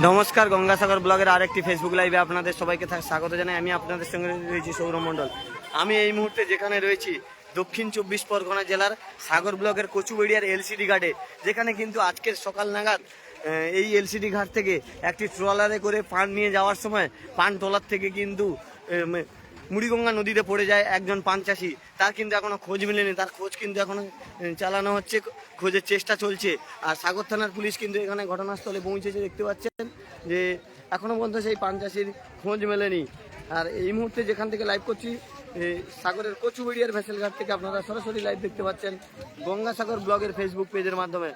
নমস্কার, গঙ্গাসাগর ব্লগের আরেকটি ফেসবুক লাইভে আপনাদের সবাইকে স্বাগত জানাই। আমি আপনাদের সঙ্গে রয়েছি সৌরভ মণ্ডল। আমি এই মুহূর্তে যেখানে রয়েছি দক্ষিণ 24 পরগনা জেলার সাগর ব্লকের কচুবেড়িয়ার এলসিডি ঘাটে, যেখানে কিন্তু আজকের সকাল নাগাদ এই এলসিডি ঘাট থেকে একটি ট্রলারে করে পান নিয়ে যাওয়ার সময় পান ট্রলার থেকে কিন্তু মুড়িগঙ্গা নদীতে পড়ে যায় একজন পান চাষি। তার কিন্তু এখনো খোঁজ মেলেনি, তার খোঁজ কিন্তু এখনো চালানো হচ্ছে, খোঁজের চেষ্টা চলছে। আর সাগর থানার পুলিশ কিন্তু এখানে ঘটনাস্থলে পৌঁছেছে। দেখতে পাচ্ছেন যে এখনো পর্যন্ত সেই পান চাষির খোঁজ মেলেনি। আর এই মুহূর্তে যেখান থেকে লাইভ করছি সাগরের কচুবেড়িয়ার ভেসেল ঘাট থেকে আপনারা সরাসরি লাইভ দেখতে পাচ্ছেন গঙ্গাসাগর ব্লগের ফেসবুক পেজের মাধ্যমে।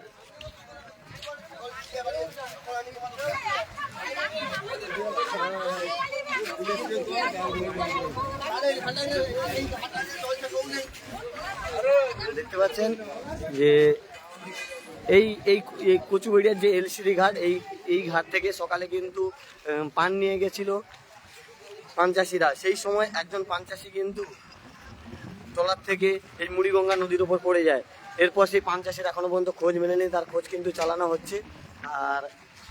দেখতে পাচ্ছেন যে এই এই কচুবেড়িয়ার যে এলসিডি ঘাট, এই ঘাট থেকে সকালে কিন্তু পান নিয়ে গেছিল পান চাষিরা। সেই সময় একজন পান চাষি কিন্তু ট্রলার থেকে এই মুড়িগঙ্গা নদীর উপর পড়ে যায়। এরপর সেই পান চাষির এখনো পর্যন্ত খোঁজ মেলেনি, তার খোঁজ কিন্তু চালানো হচ্ছে। আর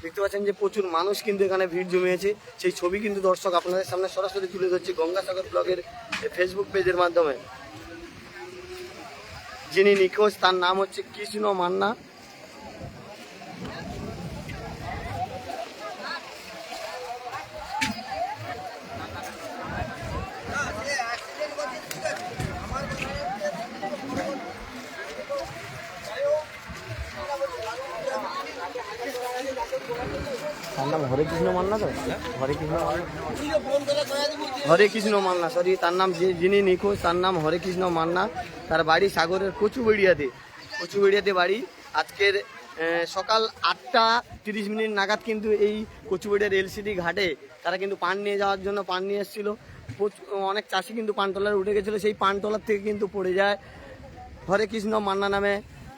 দেখতে পাচ্ছেন যে প্রচুর মানুষ কিন্তু এখানে ভিড় জমিয়েছে। সেই ছবি কিন্তু দর্শক আপনাদের সামনে সরাসরি তুলে ধরছি গঙ্গাসাগর ব্লগের ফেসবুক পেজের মাধ্যমে। যিনি নিখোঁজ তার নাম হচ্ছে কৃষ্ণ মান্না। তার নাম হরে কৃষ্ণ মান্না, তো হরে কৃষ্ণ মান্না সরি, তার নাম যিনি নিখোঁজ তার নাম হরে কৃষ্ণ মান্না। তার বাড়ি সাগরের কচুবেড়িয়াতে বাড়ি। আজকের সকাল 8:30 নাগাদ কিন্তু এই কচুবেড়িয়ার এলসিডি ঘাটে তারা কিন্তু পান নিয়ে যাওয়ার জন্য পান নিয়ে এসেছিল। অনেক চাষি কিন্তু পান ট্রলারে উঠে গেছিলো। সেই পান ট্রলার থেকে কিন্তু পড়ে যায় হরে কৃষ্ণ মান্না নামে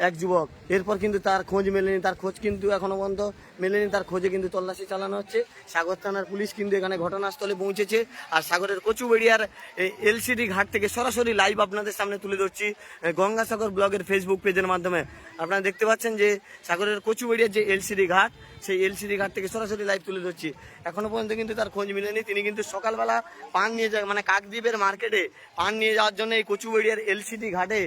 এক যুবক। এরপর কিন্তু তার খোঁজ মেলেনি, তার খোঁজ কিন্তু এখনো পর্যন্ত মেলেনি। তার খোঁজে কিন্তু তল্লাশি চালানো হচ্ছে। সাগর থানার পুলিশ কিন্তু এখানে ঘটনাস্থলে পৌঁছেছে। আর সাগরের কচুবেড়িয়ার এলসিডি ঘাট থেকে সরাসরি লাইভ আপনাদের সামনে তুলে ধরছি গঙ্গাসাগর ব্লগের ফেসবুক পেজের মাধ্যমে। আপনারা দেখতে পাচ্ছেন যে সাগরের কচুবেড়িয়ার যে এলসিডি ঘাট, সেই এলসিডি ঘাট থেকে সরাসরি লাইভ তুলে ধরছি। এখনো পর্যন্ত কিন্তু তার খোঁজ মেলেনি। তিনি কিন্তু সকালবেলা পান নিয়ে যায়, মানে কাকদ্বীপের মার্কেটে পান নিয়ে যাওয়ার জন্য এই কচুবেড়িয়ার এলসিডি ঘাটে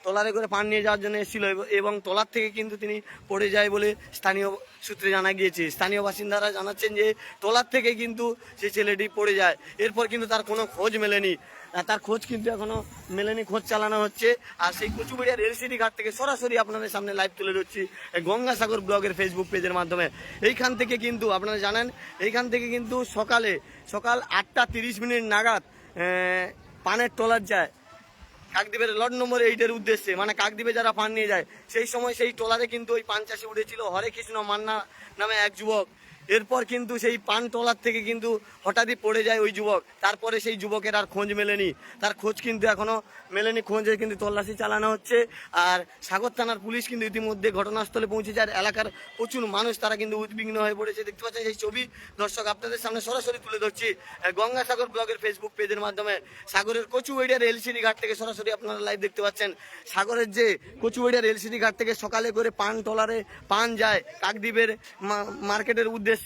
ট্রলারে করে পান নিয়ে যাওয়ার জন্য এসেছিল এবং ট্রলার থেকে কিন্তু তিনি পড়ে যায় বলে স্থানীয় সূত্রে জানা গিয়েছে। স্থানীয় বাসিন্দারা জানাচ্ছেন যে ট্রলার থেকে কিন্তু সেই ছেলেটি পড়ে যায়। এরপর কিন্তু তার কোনো খোঁজ মেলেনি, তার খোঁজ কিন্তু এখনো মেলেনি, খোঁজ চালানো হচ্ছে। আর সেই কচুবেড়িয়ার এলসিডি ঘাট থেকে সরাসরি আপনাদের সামনে লাইভ তুলে ধরছি গঙ্গাসাগর ব্লগের ফেসবুক পেজের মাধ্যমে। এইখান থেকে কিন্তু আপনারা জানেন, এইখান থেকে কিন্তু সকাল 8:30 নাগাদ পানের ট্রলার যায় কাকদ্বীপের লট নম্বর 8-এর উদ্দেশ্যে, মানে কাকদ্বীপে যারা পান নিয়ে যায়। সেই সময় সেই ট্রলারে কিন্তু ওই পান চাষি উঠেছিল হরে কৃষ্ণ মান্না নামে এক যুবক। এরপর কিন্তু সেই পান ট্রলার থেকে কিন্তু হঠাৎই পড়ে যায় ওই যুবক। তারপরে সেই যুবকের আর খোঁজ মেলেনি, তার খোঁজ কিন্তু এখনো মেলেনি। খোঁজে কিন্তু তল্লাশি চালানো হচ্ছে। আর সাগর থানার পুলিশ কিন্তু ইতিমধ্যে ঘটনাস্থলে পৌঁছেছে। আর এলাকার প্রচুর মানুষ তারা কিন্তু উদ্বিগ্ন হয়ে পড়েছে। দেখতে পাচ্ছেন সেই ছবি দর্শক আপনাদের সামনে সরাসরি তুলে ধরছি গঙ্গাসাগর ব্লগের ফেসবুক পেজের মাধ্যমে। সাগরের কচুবেড়িয়ার এলসিডি ঘাট থেকে সরাসরি আপনারা লাইভ দেখতে পাচ্ছেন। সাগরের যে কচুবেড়িয়ার এলসিডি ঘাট থেকে সকালে করে পান ট্রলারে পান যায় কাকদ্বীপের মার্কেটের উদ্দেশ্যে।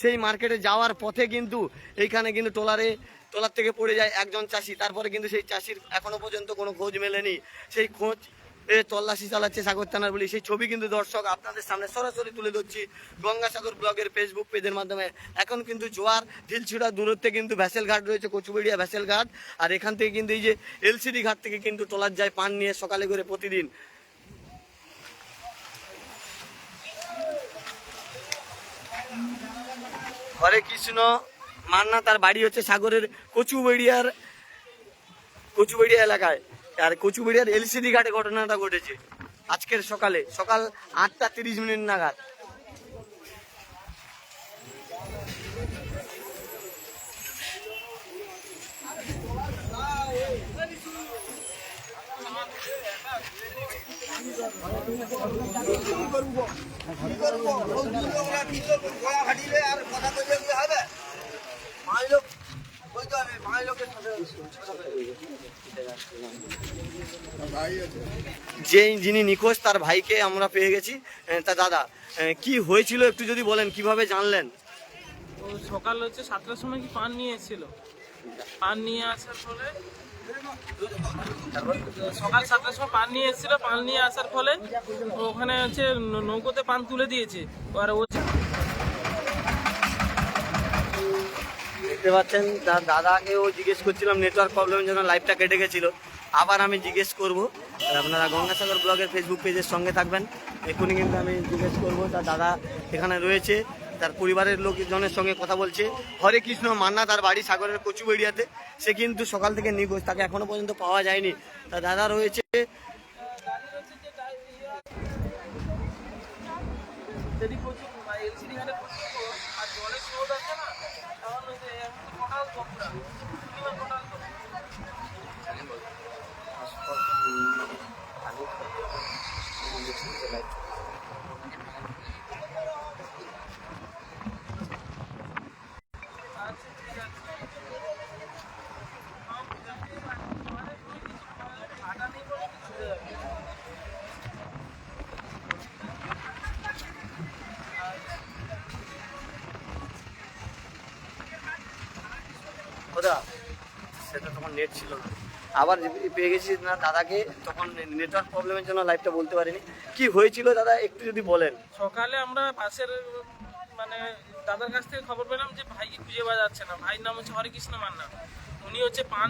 সেই মার্কেটে যাওয়ার পথে কিন্তু এইখানে কিন্তু ট্রলার থেকে পড়ে যায় একজন চাষি। তারপরে কিন্তু সেই চাষির এখনো পর্যন্ত কোনো খোঁজ মেলেনি। সেই খোঁজ তল্লাশি চালাচ্ছে সাগর থানার পুলিশ। সেই ছবি কিন্তু দর্শক আপনাদের সামনে সরাসরি তুলে ধরছি গঙ্গাসাগর ব্লগের ফেসবুক পেজের মাধ্যমে। এখন কিন্তু জোয়ার ঢিলছুড়া দূরত্বে কিন্তু ভেসেল ঘাট রয়েছে, কচুবেড়িয়া ভেসেল ঘাট। আর এখান থেকে কিন্তু এই যে এলসিডি ঘাট থেকে কিন্তু ট্রলার যায় পান নিয়ে সকালে করে প্রতিদিন। হরে কৃষ্ণ মান্না, তার বাড়ি হচ্ছে সাগরের কচুবেড়িয়া এলাকায়। আর কচুবেড়িয়ার এলসিডি ঘাটে ঘটনাটা ঘটেছে আজকের সকাল 8:30 নাগাদ। যিনি নিখোঁজ তার ভাইকে আমরা পেয়ে গেছি। তা দাদা, কি হয়েছিল একটু যদি বলেন, কিভাবে জানলেন? ও সকাল 7টার সময় কি পান নিয়ে এসেছিল। পান নিয়ে আসার ফলে সকাল 7টার সময় পান নিয়ে এসেছিল। পান নিয়ে আসার ফলে ওখানে নৌকোতে পান তুলে দিয়েছে। আর ও দেখতে পাচ্ছেন তার দাদাকেও জিজ্ঞেস করছিলাম, নেটওয়ার্ক প্রবলেমের জন্য লাইভটা কেটে গেছিল। আবার আমি জিজ্ঞেস করব, আপনারা গঙ্গাসাগর ব্লগের ফেসবুক পেজের সঙ্গে থাকবেন। এখনই কিন্তু আমি জিজ্ঞেস করব, তার দাদা এখানে রয়েছে, তার পরিবারের লোকজনের সঙ্গে কথা বলছে। হরে কৃষ্ণ মান্না, তার বাড়ি সাগরের কচুবেড়িয়াতে। সে কিন্তু সকাল থেকে নিখোঁজ, তাকে এখনো পর্যন্ত পাওয়া যায়নি। তার দাদা রয়েছে। ওদা সেটা তখন নেট ছিল না, আবার পেয়ে গেছি না দাদাকে। তখন নেটওয়ার্ক প্রবলেমের জন্য লাইভটা বলতে পারিনি। কি হয়েছিল দাদা একটু যদি বলেন। সকালে আমরা পাশের দাদার কাছ থেকে খবর পেলাম যে ভাইকে খুঁজে পাওয়া যাচ্ছে না। ভাইয়ের নাম হচ্ছে হরেকৃষ্ণ মান্না। উনি পান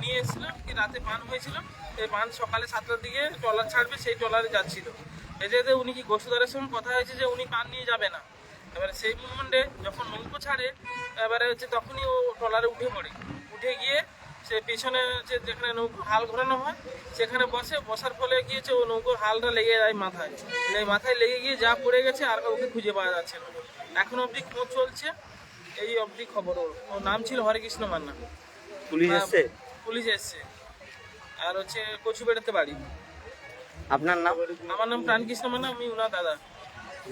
নিয়ে এসেছিলেন, কি রাতে পান হয়েছিল। এই পান সকালে 7টার দিকে ট্রলার ছাড়বে, সেই ট্রলারে যাচ্ছিল। এতে উনি কি গোসুদারের সঙ্গে কথা হয়েছে যে উনি পান নিয়ে যাবে না। এবারে সেই মুভমেন্টে যখন নৌকো ছাড়ে, এবারে তখনই ও ট্রলারে উঠে পড়ে। উঠে গিয়ে সে পেছনে যেখানে নৌকো হাল ঘোরানো হয় সেখানে বসার ফলে গিয়েছে ও নৌকোর হালটা লেগে যায় মাথায় লেগে গিয়ে যা পড়ে গেছে, আর ওকে খুঁজে পাওয়া যাচ্ছে না। এখন অবধি খোঁজ চলছে, এই অবধি খবর। ওর নাম ছিল হরেকৃষ্ণ মান্না। পুলিশ এসছে। আর কচুবেড়াতে বাড়ি। আপনার নাম? আমার নাম প্রাণকৃষ্ণ মান্না, আমি উনার দাদা।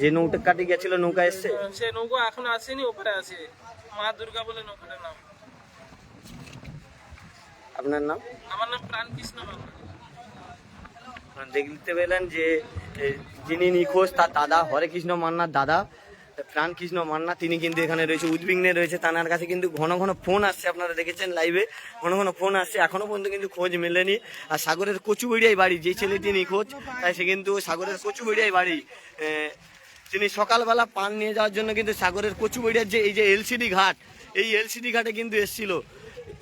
যে নৌকা কাটি গেছিল নৌকা এসছে? সে নৌকা এখন আসেনি, ওপরে আছে। মা দুর্গা বলে নৌকাটার নাম। আপনার নাম? আমার নাম প্রাণকৃষ্ণ মান্না। দেখতে পেলেন যে যিনি নিখোঁজ তার দাদা, হরেকৃষ্ণ মান্নার দাদা প্রাণকৃষ্ণ মান্না, তিনি কিন্তু এখানে রয়েছে, উদ্বিগ্নে রয়েছে। তার কাছে কিন্তু ঘন ঘন ফোন আসছে, আপনারা দেখেছেন লাইভে ঘন ঘন ফোন আসছে, এখনো পর্যন্ত কিন্তু খোঁজ মেলেনি। আর সাগরের কচুবেড়িয়ায় বাড়ি, যে ছেলেটি নিখোঁজ তাই সে কিন্তু সাগরের কচুবেড়িয়ায় বাড়ি। তিনি সকালবেলা পান নিয়ে যাওয়ার জন্য কিন্তু সাগরের কচুবেড়িয়ার এই যে এলসিডি ঘাট, এই এলসিডি ঘাটে কিন্তু এসেছিল।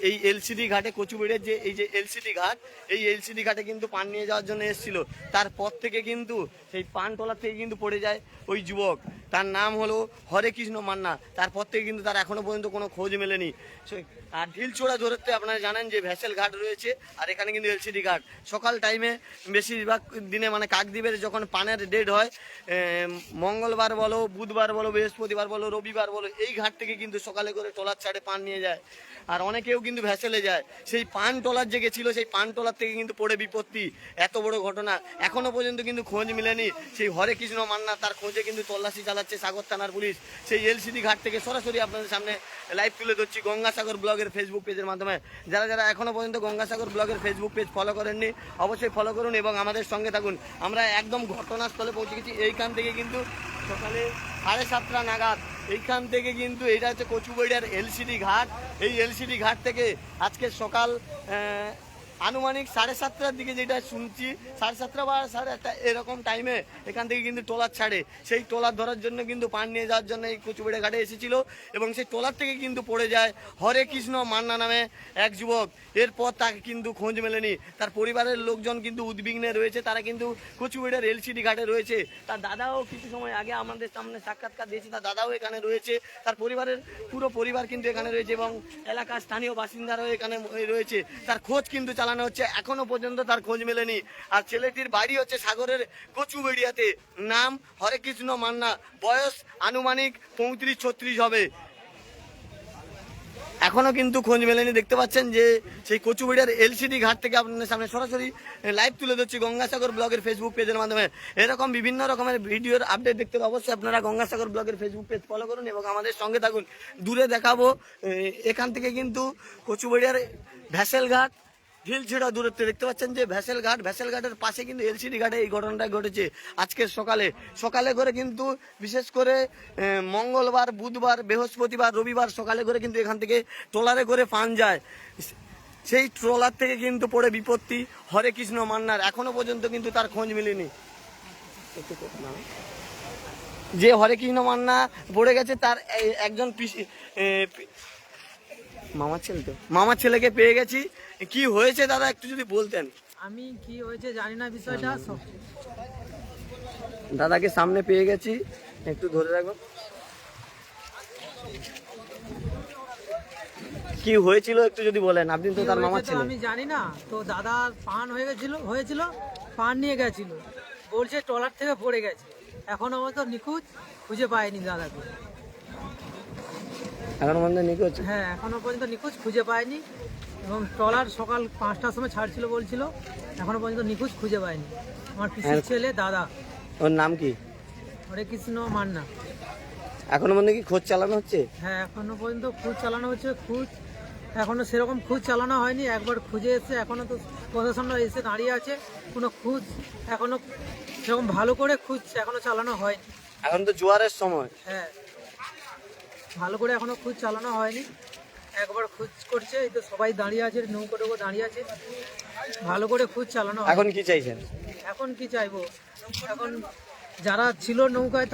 এই এলসিডি ঘাটে কচুবেড়িয়ার এই যে এলসিডি ঘাট, এই এলসিডি ঘাটে কিন্তু পান নিয়ে যাওয়ার জন্য এসেছিল। তারপর থেকে কিন্তু সেই পান টলার থেকে কিন্তু পড়ে যায় ওই যুবক। তার নাম হলো হরেকৃষ্ণ মান্না। তারপর থেকে কিন্তু তার এখনো পর্যন্ত কোনো খোঁজ মেলেনি। আর ঢিলছোড়া ধরতে আপনারা জানেন যে ভ্যাসেল ঘাট রয়েছে, আর এখানে কিন্তু এলসিডি ঘাট। সকাল টাইমে বেশিরভাগ দিনে কাকদ্বীপের যখন পানের ডেট হয়, মঙ্গলবার বলো, বুধবার বলো, বৃহস্পতিবার বলো, রবিবার বলো, এই ঘাট থেকে কিন্তু সকালে করে ট্রলার ছাড়ে পান নিয়ে যায়। আর অনেকেও কিন্তু ভ্যাসেলে যায়। সেই পান ট্রলার যে গেছিল, সেই পান ট্রলার থেকে কিন্তু পড়ে বিপত্তি। এত বড় ঘটনা, এখনো পর্যন্ত কিন্তু খোঁজ মিলেনি। সেই হরেকৃষ্ণ মান্না, তার খোঁজে কিন্তু তল্লাশি চালাচ্ছে সাগর থানার পুলিশ। সেই এলসিডি ঘাট থেকে সরাসরি আপনাদের সামনে লাইভ তুলে ধরছি গঙ্গাসাগর ব্লগের ফেসবুক পেজের মাধ্যমে। যারা এখনো পর্যন্ত গঙ্গাসাগর ব্লগের ফেসবুক পেজ ফলো করেননি, অবশ্যই ফলো করুন এবং আমাদের সঙ্গে থাকুন। আমরা একদম ঘটনাস্থলে পৌঁছে গেছি। এইখান থেকে কিন্তু সকালে 7:30 নাগাদ এইখান থেকে কিন্তু এটা হচ্ছে কচুবেড়িয়ার এলসিডি ঘাট। এই এলসিডি ঘাট থেকে আজকে সকাল আনুমানিক 7:30টার দিকে, যেটা শুনছি 7:30 বা 8:30 এরকম টাইমে এখান থেকে কিন্তু ট্রলার ছাড়ে। সেই ট্রলার ধরার জন্য কিন্তু পান নিয়ে যাওয়ার জন্য এই কচুবেড়িয়া ঘাটে এসেছিল এবং সেই ট্রলার থেকে কিন্তু পড়ে যায় হরেকৃষ্ণ মান্না নামে এক যুবক। এরপর তাকে কিন্তু খোঁজ মেলেনি। তার পরিবারের লোকজন কিন্তু উদ্বিগ্নে রয়েছে, তারা কিন্তু কচুবেড়িয়ার এলসিডি ঘাটে রয়েছে। তার দাদাও কিছু সময় আগে আমাদের সামনে সাক্ষাৎকার দিয়েছে, তার দাদাও এখানে রয়েছে, তার পরিবারের পুরো পরিবার কিন্তু এখানে রয়েছে এবং এলাকার স্থানীয় বাসিন্দারাও এখানে রয়েছে। তার খোঁজ কিন্তু চালানো হচ্ছে, এখনো পর্যন্ত তার খোঁজ মেলেনি। আর ছেলেটির বাড়ি হচ্ছে সাগরের কচুবেড়িয়াতে, নাম হরেকৃষ্ণ মান্না, বয়স আনুমানিক 35-36 হবে। এখনো কিন্তু খোঁজ মেলেনি। দেখতে পাচ্ছেন যে সেই কচুবেড়িয়ার এলসিডি ঘাট থেকে আপনাদের সামনে সরাসরি লাইভ তুলে ধরছি গঙ্গাসাগর ব্লগের ফেসবুক পেজের মাধ্যমে। এরকম বিভিন্ন রকমের ভিডিওর আপডেট দেখতে অবশ্যই আপনারা গঙ্গাসাগর ব্লগের ফেসবুক পেজ ফলো করুন এবং আমাদের সঙ্গে থাকুন। দূরে দেখাবো এখান থেকে কিন্তু কচুবেড়িয়ার ভ্যাসেল ঘাট, ঢিলছেড়া দূরত্বে দেখতে পাচ্ছেন যে ভ্যাসেল ঘাটের পাশে কিন্তু এলসিডি ঘাটে এই ঘটনাটা ঘটেছে আজকের সকালে করে কিন্তু বিশেষ করে মঙ্গলবার, বুধবার, বৃহস্পতিবার, রবিবার সকালে করে কিন্তু এখান থেকে ট্রলারে করে পান যায়। সেই ট্রলার থেকে কিন্তু পড়ে বিপত্তি হরে কৃষ্ণ মান্নার, এখনো পর্যন্ত কিন্তু তার খোঁজ মেলেনি। যে হরে কৃষ্ণ মান্না পড়ে গেছে তার একজন মামার ছেলেকে পেয়ে গেছি। কি হয়েছে দাদা একটু যদি বলতেন। আমি কি হয়েছে জানি না বিষয়টা। দাদাকে সামনে পেয়ে গেছি, একটু ধরে রাখো। কি হয়েছিল একটু যদি বলেন, আপনি তো তার মামার ছেলে। আমি জানি না তো, দাদার পান হয়েছিল পান নিয়ে গেছিল, বলছে ট্রলার থেকে পড়ে গেছে। এখনো মতো নিখোঁজ, খুঁজে পায়নি দাদাকে। এখনো পর্যন্ত নিখোঁজ? হ্যাঁ, এখনো পর্যন্ত নিখোঁজ, খুঁজে পায়নি। এবং ট্রলার সকাল 5টার সময় ছাড়ছিল বলছিল, এখনো পর্যন্ত নিখোঁজ, খুঁজে পায়নি। আমার পিসির ছেলে দাদা। ওর নাম কি? হরে কৃষ্ণ মান্না। এখনো পর্যন্ত কি খোঁজ চালানো হচ্ছে? হ্যাঁ, এখনো পর্যন্ত খোঁজ চালানো হচ্ছে। এখনো সেরকম খোঁজ চালানো হয়নি। একবার খুঁজে এসে এখনো তো প্রশাসনরা এসে দাঁড়িয়ে আছে, কোনো খোঁজ এখনো সেরকম ভালো করে খোঁজ এখনো চালানো হয়নি। এখন তো জোয়ারের সময়। হ্যাঁ, ভালো করে এখনো খোঁজ চালানো হয়নি। একবার খোঁজ করছে, এই তো সবাই দাঁড়িয়ে আছে, নৌকো টোকো দাঁড়িয়ে আছে, ভালো করে খোঁজ চালানো হয়নি। এখন কি চাইছেন? এখন কি চাইবো, এখন যারা ছিল নৌকায়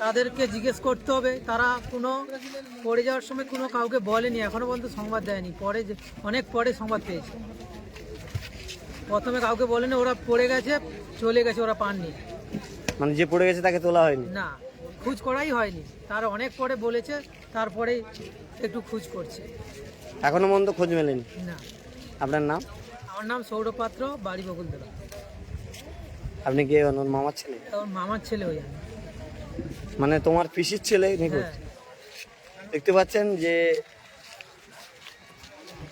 তাদেরকে জিজ্ঞেস করতে হবে। তারা কোনো পড়ে যাওয়ার সময় কোনো কাউকে বলেনি, এখনো পর্যন্ত সংবাদ দেয়নি। অনেক পরে সংবাদ পেয়েছে। প্রথমে কাউকে বলেনি, ওরা পড়ে গেছে, চলে গেছে, ওরা পাননি। মানে যে পড়ে গেছে তাকে তোলা হয়নি? না, খোঁজ করাই হয়নি। তারা অনেক পরে বলেছে, তারপরে একটু খোঁজ করছে। এখনো পর্যন্ত খোঁজ মেলেনি? না। আপনার নাম? আমার নাম সৌরভ পাত্র, বাড়ি বকুলতলা। আপনি কে? ওর মামার ছেলে? ওর মামার ছেলে হয়ে যাবে। মানে তোমার পিসির ছেলে নিখোঁজ? হ্যাঁ। দেখতে পাচ্ছেন যে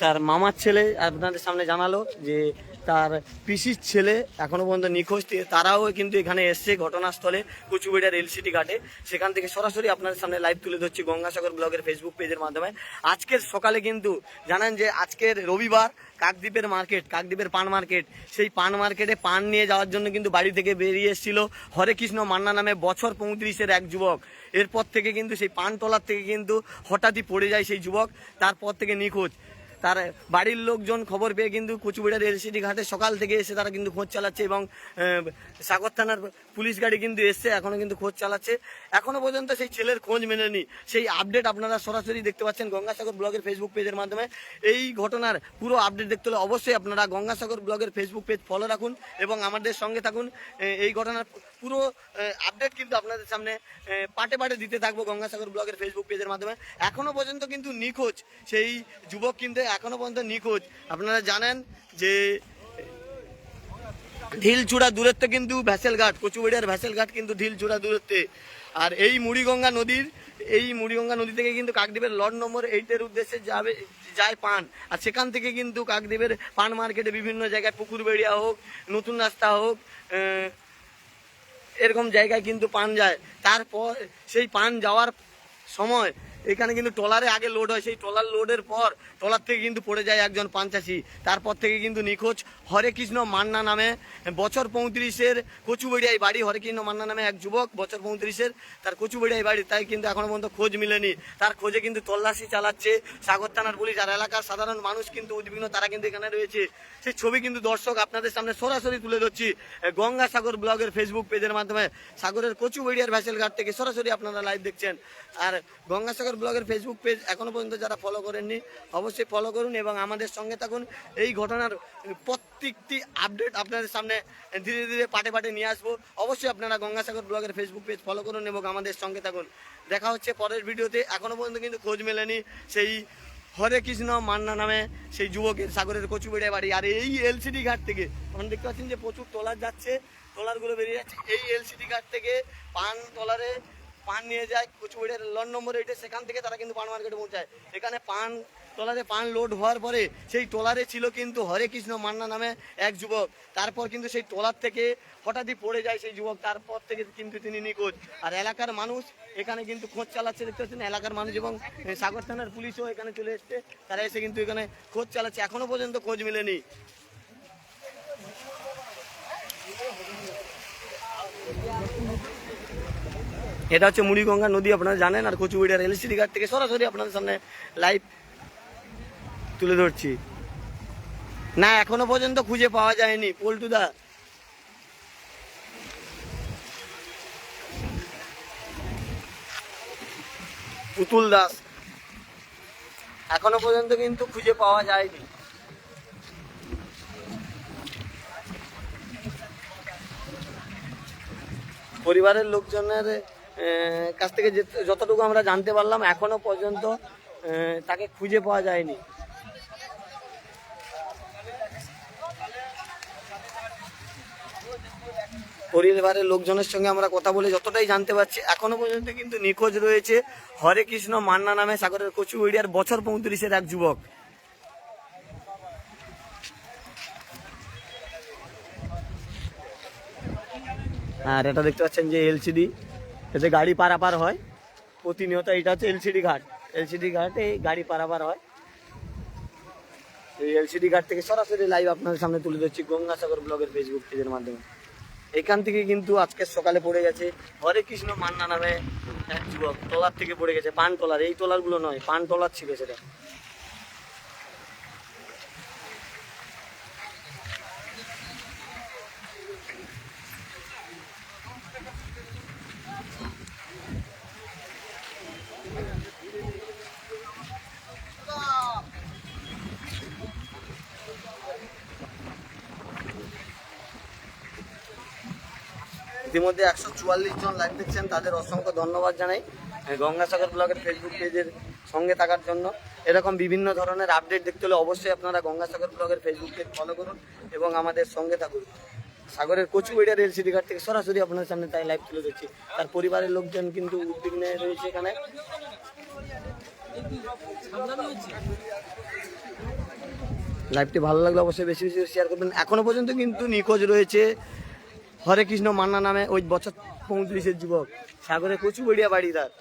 তার মামার ছেলে আপনাদের সামনে জানালো যে তার পিসির ছেলে এখনো পর্যন্ত নিখোঁজ। তারাও কিন্তু এখানে এসছে ঘটনাস্থলে, কচুবেড়িয়ার এলসিটি ঘাটে। সেখান থেকে সরাসরি আপনাদের সামনে লাইভ তুলে ধরছি গঙ্গাসাগর ব্লগের ফেসবুক পেজের মাধ্যমে। আজকের সকালে কিন্তু জানেন যে আজকের রবিবার, কাকদ্বীপের পান মার্কেট, সেই পান মার্কেটে পান নিয়ে যাওয়ার জন্য কিন্তু বাড়ি থেকে বেরিয়ে এসেছিল হরে কৃষ্ণ মান্না নামে বছর 35-এর এক যুবক। এরপর থেকে কিন্তু সেই পান তলার থেকে কিন্তু হঠাৎই পড়ে যায় সেই যুবক, তারপর থেকে নিখোঁজ। তার বাড়ির লোকজন খবর পেয়ে কিন্তু কচুবেড়িয়ার এলসিটি ঘাটে সকাল থেকে এসে তারা কিন্তু খোঁজ চালাচ্ছে এবং সাগর থানার পুলিশ গাড়ি কিন্তু এসছে, এখনো কিন্তু খোঁজ চালাচ্ছে। এখনো পর্যন্ত সেই ছেলের খোঁজ মেলেনি। সেই আপডেট আপনারা সরাসরি দেখতে পাচ্ছেন গঙ্গাসাগর ব্লগের ফেসবুক পেজের মাধ্যমে। এই ঘটনার পুরো আপডেট দেখতে হলে অবশ্যই আপনারা গঙ্গাসাগর ব্লগের ফেসবুক পেজ ফলো রাখুন এবং আমাদের সঙ্গে থাকুন। এই ঘটনার পুরো আপডেট কিন্তু আপনাদের সামনে পাটে পাটে দিতে থাকবো গঙ্গাসাগর ব্লগের ফেসবুক পেজের মাধ্যমে। এখনো পর্যন্ত কিন্তু নিখোঁজ সেই যুবক, কিন্তু এখনো পর্যন্ত নিখোঁজ। আপনারা জানেন যে ঢিলচূড়া দূরত্বে কিন্তু ভ্যাসেল ঘাট, কচুবেড়িয়ার ভ্যাসেল ঘাট কিন্তু ঢিলচূড়া দূরত্বে। আর এই মুড়িগঙ্গা নদী থেকে কিন্তু কাকদ্বীপের লট নম্বর 8-এর উদ্দেশ্যে যায় পান। আর সেখান থেকে কিন্তু কাকদ্বীপের পান মার্কেটে বিভিন্ন জায়গায় পুকুরবেড়িয়া হোক, নতুন রাস্তা হোক, এরকম জায়গায় কিন্তু পান যায়। তারপর সেই পান যাওয়ার সময় এখানে কিন্তু ট্রলারে আগে লোড হয়, সেই ট্রলার লোডের পর ট্রলার থেকে কিন্তু পড়ে যায় একজন পানচাষি। তারপর থেকে কিন্তু নিখোঁজ হরে কৃষ্ণ মান্না নামে বছর 35-এর কচুবেড়িয়ায় বাড়ি। হরে কৃষ্ণ মান্না নামে এক যুবক, বছর 35-এর, তার কচুবেড়িয়ায় বাড়ি। তাই কিন্তু এখনো পর্যন্ত খোঁজ মিলেনি। তার খোঁজে কিন্তু তল্লাশি চালাচ্ছে সাগর থানার পুলিশ। আর এলাকার সাধারণ মানুষ কিন্তু উদ্বিগ্ন, তারা কিন্তু এখানে রয়েছে। সেই ছবি কিন্তু দর্শক আপনাদের সামনে সরাসরি তুলে ধরছি গঙ্গাসাগর ব্লগের ফেসবুক পেজের মাধ্যমে। সাগরের কচুবেড়িয়ার ভ্যাসেল ঘাট থেকে সরাসরি আপনারা লাইভ দেখছেন। আর গঙ্গাসাগর ব্লগের ফেসবুক পেজ এখনো পর্যন্ত যারা ফলো করেননি অবশ্যই ফলো করুন এবং আমাদের সঙ্গে থাকুন। এই ঘটনার প্রত্যেকটি আপডেট আপনাদের সামনে ধীরে ধীরে পাটে পাটে নিয়ে আসবো। অবশ্যই আপনারা গঙ্গাসাগর ব্লগের ফেসবুক পেজ ফলো করুন এবং আমাদের সঙ্গে থাকুন। দেখা হচ্ছে পরের ভিডিওতে। এখনো পর্যন্ত কিন্তু খোঁজ মেলেনি সেই হরে কৃষ্ণ মান্না নামে সেই যুবকের, সাগরের কচুবেড়িয়া বাড়ি। আর এই এলসিডি ঘাট থেকে আপনারা দেখতে পাচ্ছেন যে প্রচুর ট্রলার যাচ্ছে, ট্রলারগুলো বেরিয়ে যাচ্ছে। এই এলসিডি ঘাট থেকে পান ট্রলারে পান নিয়ে যায় কচুবেড়িয়ার লন নম্বর 8-এ, সেখান থেকে তারা কিন্তু পান মার্কেটে পৌঁছায়। এখানে পান ট্রলারে পান লোড হওয়ার পরে সেই ট্রলারে ছিল কিন্তু হরে কৃষ্ণ মান্না নামে এক যুবক। তারপর কিন্তু সেই ট্রলার থেকে হঠাৎই পড়ে যায় সেই যুবক, তারপর থেকে কিন্তু তিনি নিখোঁজ। আর এলাকার মানুষ এখানে কিন্তু খোঁজ চালাচ্ছে, দেখতে পাচ্ছেন এলাকার মানুষ এবং সাগর থানার পুলিশও এখানে চলে এসছে, তারা এসে কিন্তু এখানে খোঁজ চালাচ্ছে, এখনো পর্যন্ত খোঁজ মেলেনি। এটা হচ্ছে মুড়িগঙ্গা নদী, আপনারা জানেন। আর কচুবেড়িয়ার এলসিডি ঘাট থেকে সরাসরি আপনাদের সামনে লাইভ তুলে ধরছি। না, এখনো পর্যন্ত খুঁজে পাওয়া যায়নি পল্টুদা। পুতুল দাস এখনো পর্যন্ত কিন্তু খুঁজে পাওয়া যায়নি। পরিবারের লোকজনের কাছ থেকে যতটুকু আমরা জানতে পারলাম, এখনো পর্যন্ত তাকে খুঁজে পাওয়া যায়নি। পরিবারের লোকজনের সঙ্গে আমরা কথা বলে যতটাই জানতে পারছি, এখনো পর্যন্ত কিন্তু নিখোঁজ রয়েছে হরে কৃষ্ণ মান্না নামে সাগরের কচুবেড়িয়ার বছর 35-এর এক যুবক। আর এটা দেখতে পাচ্ছেন যে এলসিডি, এতে গাড়ি পারাপার হয় প্রতিনিয়ত। এটা হচ্ছে এলসিডি ঘাট, এলসিডি ঘাটে গাড়ি পারাপার হয়। এই এলসিডি ঘাট থেকে সরাসরি লাইভ আপনাদের সামনে তুলে ধরছি গঙ্গাসাগর ব্লগের ফেসবুক পেজের মাধ্যমে। এখান থেকে কিন্তু আজকে সকালে পড়ে গেছে হরে কৃষ্ণ মান্না নামে এক যুবক, ট্রলার থেকে পড়ে গেছে। পান ট্রলার, এই ট্রলারগুলো নয়, পান ট্রলার ছিল সেটা। ইতিমধ্যে 144 জন লাইভ দেখছেন, তাদের অসংখ্য ধন্যবাদ জানাই গঙ্গাসাগর ব্লগের ফেসবুক পেজের সঙ্গে থাকার জন্য। এরকম বিভিন্ন ধরনের আপডেট দেখতে হলে অবশ্যই আপনারা গঙ্গাসাগর ব্লগের ফেসবুক পেজ ফলো করুন এবং আমাদের সঙ্গে থাকুন। সাগরের কচুবেড়িয়ার এলসিডি ঘাট থেকে সরাসরি আপনাদের সামনে তাই লাইভ তুলে দিচ্ছি। তার পরিবারের লোকজন কিন্তু উদ্বিগ্নে রয়েছে এখানে। লাইভটি ভালো লাগলে অবশ্যই বেশি বেশি শেয়ার করবেন। এখনো পর্যন্ত কিন্তু নিখোঁজ রয়েছে হরে কৃষ্ণ মান্না নামে ওই বছর 35-এর যুবক, সাগরে কচুবেড়িয়া বাড়ি তার।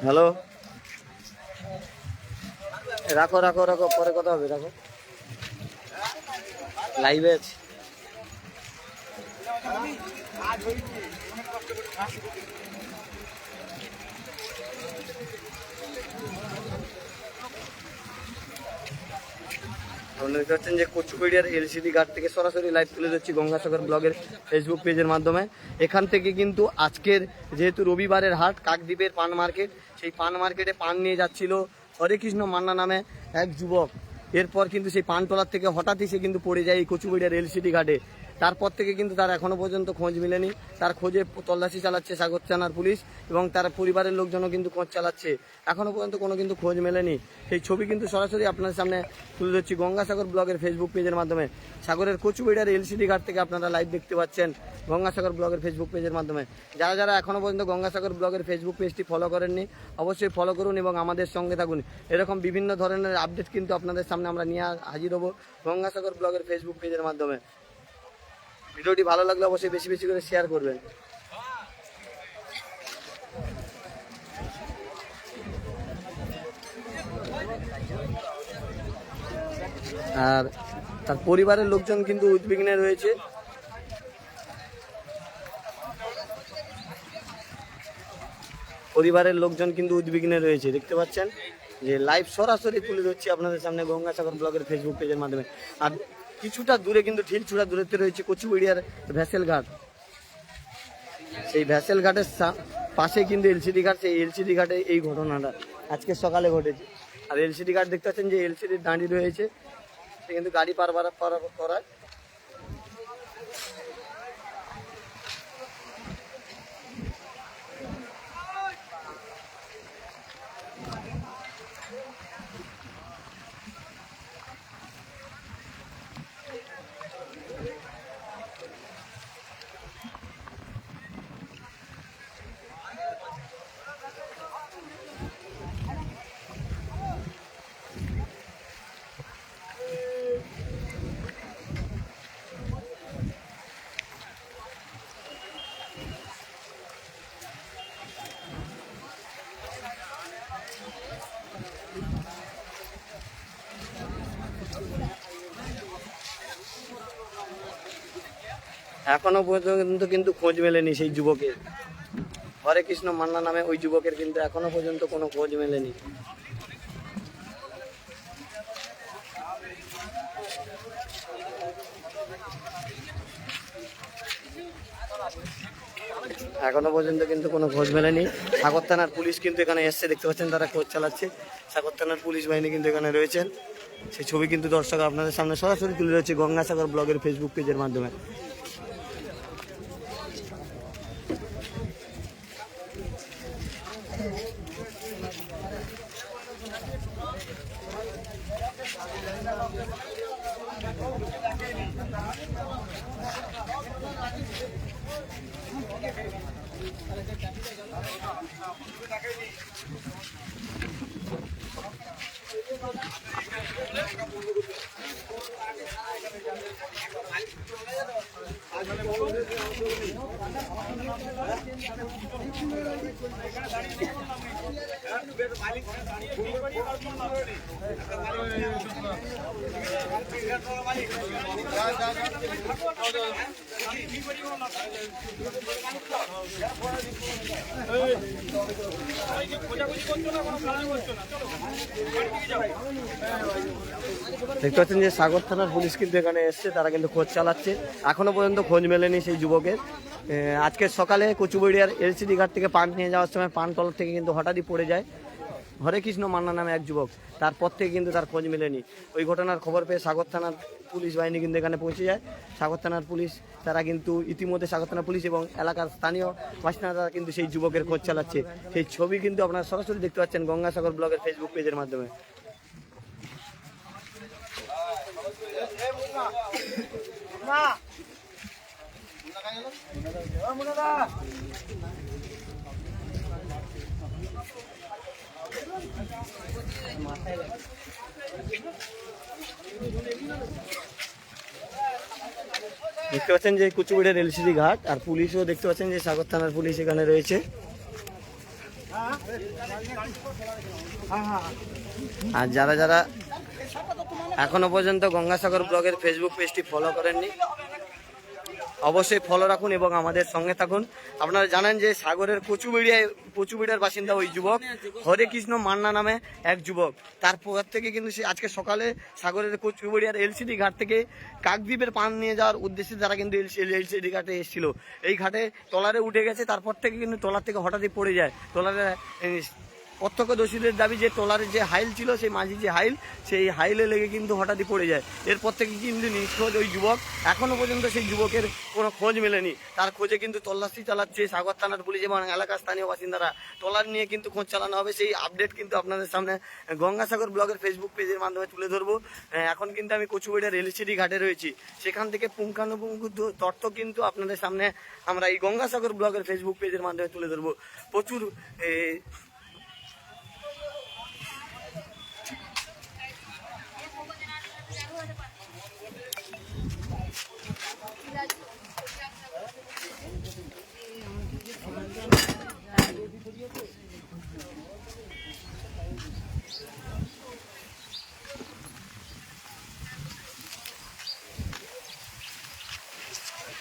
হ্যালো, রাখো রাখো রাখো, পরে কথা হবে, রাখো, লাইভে আছে। দেখতে পাচ্ছেন যে কচুবেড়িয়ার এলসিডি ঘাট থেকে সরাসরি লাইভ তুলে ধরছি গঙ্গাসাগর ব্লগের ফেসবুক পেজের মাধ্যমে। এখান থেকে কিন্তু আজকের যেহেতু রবিবারের হাট, কাকদ্বীপের পান মার্কেট, সেই পান মার্কেটে পান নিয়ে যাচ্ছিল হরে কৃষ্ণ মান্না নামে এক যুবক। এরপর কিন্তু সেই পান ট্রলার থেকে হঠাৎই সে কিন্তু পড়ে যায় এই কচুবেড়িয়ার এলসিডি ঘাটে। তারপর থেকে কিন্তু তার এখনো পর্যন্ত খোঁজ মেলেনি। তার খোঁজে তল্লাশি চালাচ্ছে সাগর থানার পুলিশ এবং তার পরিবারের লোকজনও কিন্তু খোঁজ চালাচ্ছে, এখনো পর্যন্ত কোনো কিন্তু খোঁজ মেলেনি। সেই ছবি কিন্তু সরাসরি আপনাদের সামনে তুলে ধরছি গঙ্গাসাগর ব্লগের ফেসবুক পেজের মাধ্যমে। সাগরের কচুবেড়িয়ার এলসিডি ঘাট থেকে আপনারা লাইভ দেখতে পাচ্ছেন গঙ্গাসাগর ব্লগের ফেসবুক পেজের মাধ্যমে। যারা যারা এখনো পর্যন্ত গঙ্গাসাগর ব্লগের ফেসবুক পেজটি ফলো করেননি, অবশ্যই ফলো করুন এবং আমাদের সঙ্গে থাকুন। এরকম বিভিন্ন ধরনের আপডেট কিন্তু আপনাদের সামনে আমরা নিয়ে হাজির হব গঙ্গাসাগর ব্লগের ফেসবুক পেজের মাধ্যমে। ভিডিওটি ভালো লাগলে অবশ্যই বেশি বেশি করে শেয়ার করবেন। আর তার পরিবারের লোকজন কিন্তু উদ্বিগ্নে রয়েছে। পরিবারের লোকজন কিন্তু উদ্বিগ্নে রয়েছে, দেখতে পাচ্ছেন যে লাইভ সরাসরি তুলে ধরছি আপনাদের সামনে গঙ্গাসাগর ব্লগের ফেসবুক পেজের মাধ্যমে। আর কিছুটা দূরে কিন্তু ঢিলছুড়া দূরত্বে রয়েছে কচুবেড়িয়ার ভ্যাসেল ঘাট। সেই ভ্যাসেল ঘাটের পাশে কিন্তু এলসিডি ঘাট, সেই এলসিডি ঘাটে এই ঘটনাটা আজকে সকালে ঘটেছে। আর এলসিডি ঘাট দেখতে পাচ্ছেন যে এলসিডি দাঁড়িয়ে রয়েছে, সে কিন্তু গাড়ি পারাপার করায়। এখনো পর্যন্ত কিন্তু খোঁজ মেলেনি সেই যুবকের, হরে কৃষ্ণ মান্না নামে ওই যুবকের কিন্তু এখনো পর্যন্ত কোনো খোঁজ মেলেনি। এখনো পর্যন্ত কিন্তু কোনো খোঁজ মেলেনি। সাগর থানার পুলিশ কিন্তু এখানে এসছে, দেখতে পাচ্ছেন তারা খোঁজ চালাচ্ছে। সাগর থানার পুলিশ বাহিনী কিন্তু এখানে রয়েছেন, সেই ছবি কিন্তু দর্শক আপনাদের সামনে সরাসরি তুলে ধরছে গঙ্গাসাগর ব্লগের ফেসবুক পেজের মাধ্যমে। দেখতে পাচ্ছেন যে সাগর থানার পুলিশ কিন্তু এখানে এসছে, তারা কিন্তু খোঁজ চালাচ্ছে। এখনো পর্যন্ত খোঁজ মেলেনি সেই যুবকের। আজকে সকালে কচুবেড়িয়ার এলসিডি ঘাট থেকে পান নিয়ে যাওয়ার সময় পানতলা থেকে কিন্তু হঠাৎই পড়ে যায় হরে কৃষ্ণ মান্না নামে এক যুবক। তারপর থেকে কিন্তু তার খোঁজ মেলেনি। ওই ঘটনার খবর পেয়ে সাগর থানার পুলিশ বাহিনী কিন্তু এখানে পৌঁছে যায়। সাগর থানার পুলিশ তারা কিন্তু ইতিমধ্যে সাগর থানা পুলিশ এবং এলাকার স্থানীয় বাসিন্দারা কিন্তু সেই যুবকের খোঁজ চালাচ্ছে। সেই ছবি কিন্তু আপনারা সরাসরি দেখতে পাচ্ছেন গঙ্গাসাগর ব্লগের ফেসবুক পেজের মাধ্যমে। দেখতে পাচ্ছেন যে কুচুবিড়ের এলসিডি ঘাট, আর পুলিশও দেখতে পাচ্ছেন যে সাগর থানার পুলিশ এখানে রয়েছে। আর যারা যারা এখনো পর্যন্ত গঙ্গাসাগর ব্লগের ফেসবুক পেজটি ফলো করেননি অবশ্যই ফলো রাখুন এবং আমাদের সঙ্গে থাকুন। আপনারা জানেন যে সাগরের কচুবিড়ার বাসিন্দা ওই যুবক হরে কৃষ্ণ মান্না নামে এক যুবক। তারপর থেকে কিন্তু সে আজকে সকালে সাগরের কচুবিড়িয়ার এলসিডি ঘাট থেকে কাকদ্বীপের পান নিয়ে যাওয়ার উদ্দেশ্যে তারা কিন্তু এলসিডি ঘাটে এসেছিল। এই ঘাটে ট্রলারে উঠে গেছে, তারপর থেকে কিন্তু ট্রলার থেকে হঠাৎই পড়ে যায়। ট্রলারে প্রত্যক্ষদর্শীদের দাবি যে ট্রলারের যে হাইল ছিল, সেই মাঝি যে হাইল, সেই হাইলে লেগে কিন্তু হঠাৎই পড়ে যায়। এরপর থেকে কিন্তু নিখোঁজ ওই যুবক। এখনো পর্যন্ত সেই যুবকের কোনো খোঁজ মেলেনি। তার খোঁজে কিন্তু তল্লাশি চালাচ্ছে সাগর থানার পুলিশ এবং এলাকার স্থানীয় বাসিন্দারা। ট্রলার নিয়ে কিন্তু খোঁজ চালানো হবে, সেই আপডেট কিন্তু আপনাদের সামনে গঙ্গাসাগর ব্লগের ফেসবুক পেজের মাধ্যমে তুলে ধরবো। এখন কিন্তু আমি কচুবিড়ার এলসিডি ঘাটে রয়েছি, সেখান থেকে পুঙ্খানুপুঙ্খ তথ্য কিন্তু আপনাদের সামনে আমরা এই গঙ্গাসাগর ব্লগের ফেসবুক পেজের মাধ্যমে তুলে ধরবো। প্রচুর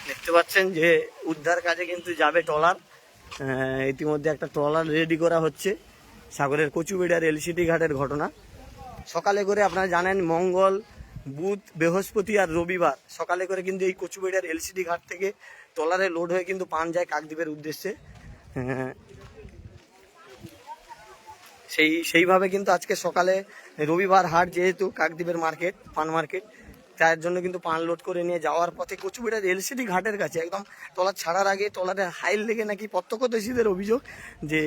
দেখতে পাচ্ছেন যে উদ্ধার কাজে কিন্তু যাবে ট্রলার। ইতিমধ্যে একটা ট্রলার রেডি করা হচ্ছে। সাগরের কচুবিড়ার এলসিডি ঘাটের ঘটনা সকালে করে আপনারা জানেন মঙ্গল, বুধ, বৃহস্পতি আর রবিবার সকালে করে কিন্তু এই কচুবিড়ার এলসিডি ঘাট থেকে ট্রলারে লোড হয়ে কিন্তু পান যায় কাকদ্বীপের উদ্দেশ্যে। সেইভাবে কিন্তু আজকে সকালে রবিবার হাট যেহেতু কাকদ্বীপের মার্কেট পান মার্কেট, তার জন্য কিন্তু পান লোড করে নিয়ে যাওয়ার পথে কচুবেড়ার এলসিডি ঘাটের কাছে একদম ট্রলার ছাড়ার আগে ট্রলারে হাইল লেগে নাকি প্রত্যক্ষদর্শীদের অভিযোগ যে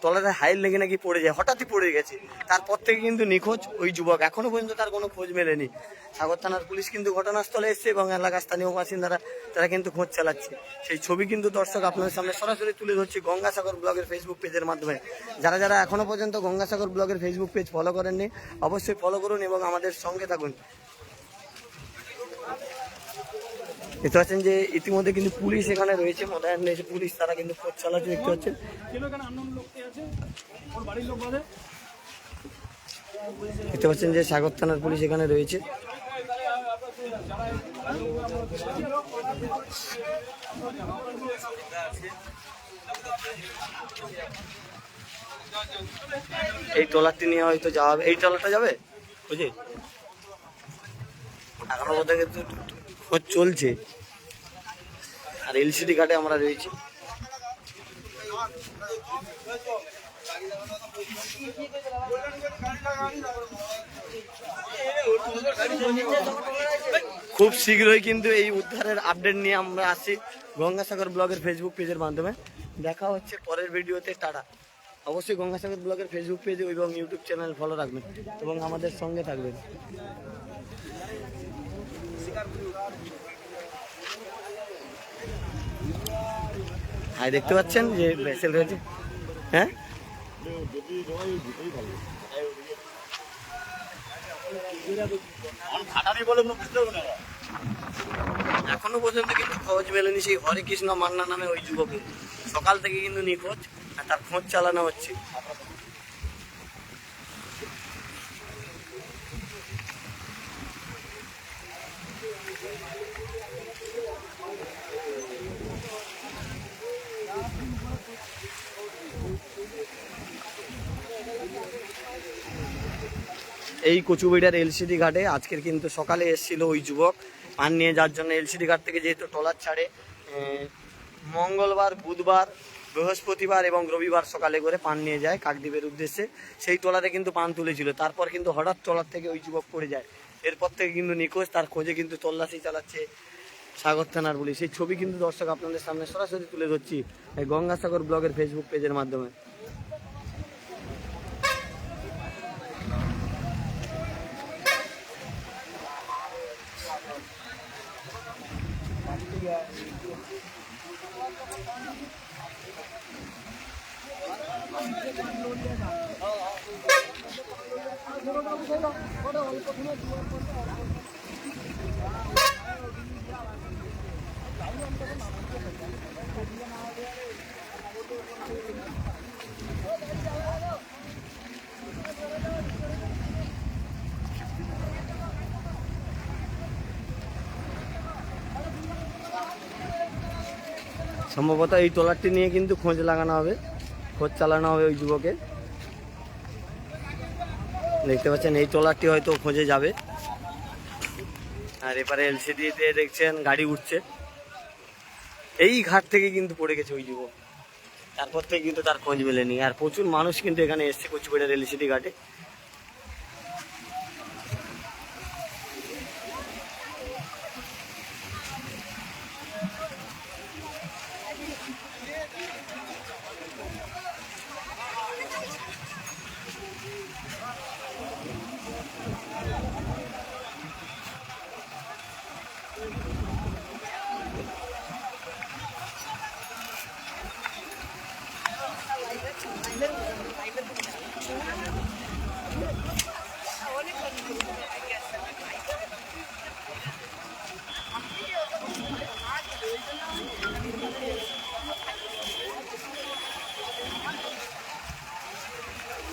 ট্রলারে হাইল লেগে নাকি পড়ে যায়, হঠাৎই পড়ে গেছে। তারপর থেকে কিন্তু নিখোঁজ ওই যুবক, এখনো পর্যন্ত তার কোনো খোঁজ মেলেনি। সাগর থানার পুলিশ কিন্তু ঘটনাস্থলে এসছে এবং এলাকার স্থানীয় বাসিন্দারা তারা কিন্তু খোঁজ চালাচ্ছে। সেই ছবি কিন্তু দর্শক আপনাদের সামনে সরাসরি তুলে ধরছি গঙ্গাসাগর ব্লগের ফেসবুক পেজের মাধ্যমে। যারা যারা এখনো পর্যন্ত গঙ্গাসাগর ব্লগের ফেসবুক পেজ ফলো করেননি অবশ্যই ফলো করুন এবং আমাদের সঙ্গে থাকুন। দেখতে পাচ্ছেন যে ইতিমধ্যে কিন্তু পুলিশ এখানে রয়েছে, মোতায়েন রয়েছে পুলিশ, তারা কিন্তু খোঁজ চালাচ্ছে। দেখতে পাচ্ছেন দেখতে পাচ্ছেন যে সাগর থানার পুলিশ এখানে রয়েছে। এই ট্রলারটি নিয়ে হয়তো যাওয়া হবে, এই ট্রলারটা যাবে বুঝলি, এখনো পর্যন্ত কিন্তু খোঁজ চলছে। আর এলসিডি ঘাটে আমরা রয়েছি। খুব শীঘ্রই কিন্তু এই উদ্ধারের আপডেট নিয়ে আমরা আসছি গঙ্গাসাগর ব্লগের ফেসবুক পেজের মাধ্যমে। দেখা হচ্ছে পরের ভিডিওতে। টাটা। অবশ্যই গঙ্গাসাগর ব্লগের ফেসবুক পেজ এবং ইউটিউব চ্যানেল ফলো রাখবেন এবং আমাদের সঙ্গে থাকবেন। হ্যাঁ দেখতে পাচ্ছেন যে ভেসেল রয়েছে। হ্যাঁ এখনো পর্যন্ত কিন্তু খোঁজ মেলেনি সেই হরে কৃষ্ণ মান্না নামে ওই যুবকের। সকাল থেকে কিন্তু নিখোঁজ, আর তার খোঁজ চালানো হচ্ছে। এই কচুবেড়ার এলসিডি ঘাটে আজকের কিন্তু সকালে এসেছিল ওই যুবক পান নিয়ে, যার জন্য এলসিডি ঘাট থেকে যেহেতু ট্রলার ছাড়ে মঙ্গলবার, বুধবার, বৃহস্পতিবার এবং রবিবার সকালে করে পান নিয়ে যায় কাকদ্বীপের উদ্দেশ্যে। সেই ট্রলারে কিন্তু পান তুলেছিল, তারপর কিন্তু হঠাৎ ট্রলার থেকে ওই যুবক পড়ে যায়। এরপর থেকে কিন্তু নিখোঁজ, তার খোঁজে কিন্তু তল্লাশি চালাচ্ছে সাগর থানার পুলিশ। সেই ছবি কিন্তু দর্শক আপনাদের সামনে সরাসরি তুলে ধরছি এই গঙ্গাসাগর ব্লগের ফেসবুক পেজের মাধ্যমে। সম্ভবত এই ট্রলারটি নিয়ে কিন্তু খোঁজ লাগানো হবে, খোঁজ চালানো হবে ওই যুবকে। দেখতে পাচ্ছেন এই ট্রলারটি হয়তো খোঁজে যাবে। আর এবারে এলসিডিতে দেখছেন গাড়ি উঠছে। এই ঘাট থেকে কিন্তু পড়ে গেছে ওই যুবক, তারপর থেকে কিন্তু তার খোঁজ মেলেনি। আর প্রচুর মানুষ কিন্তু এখানে এসছে কচুবেড়ার এলসিডি ঘাটে।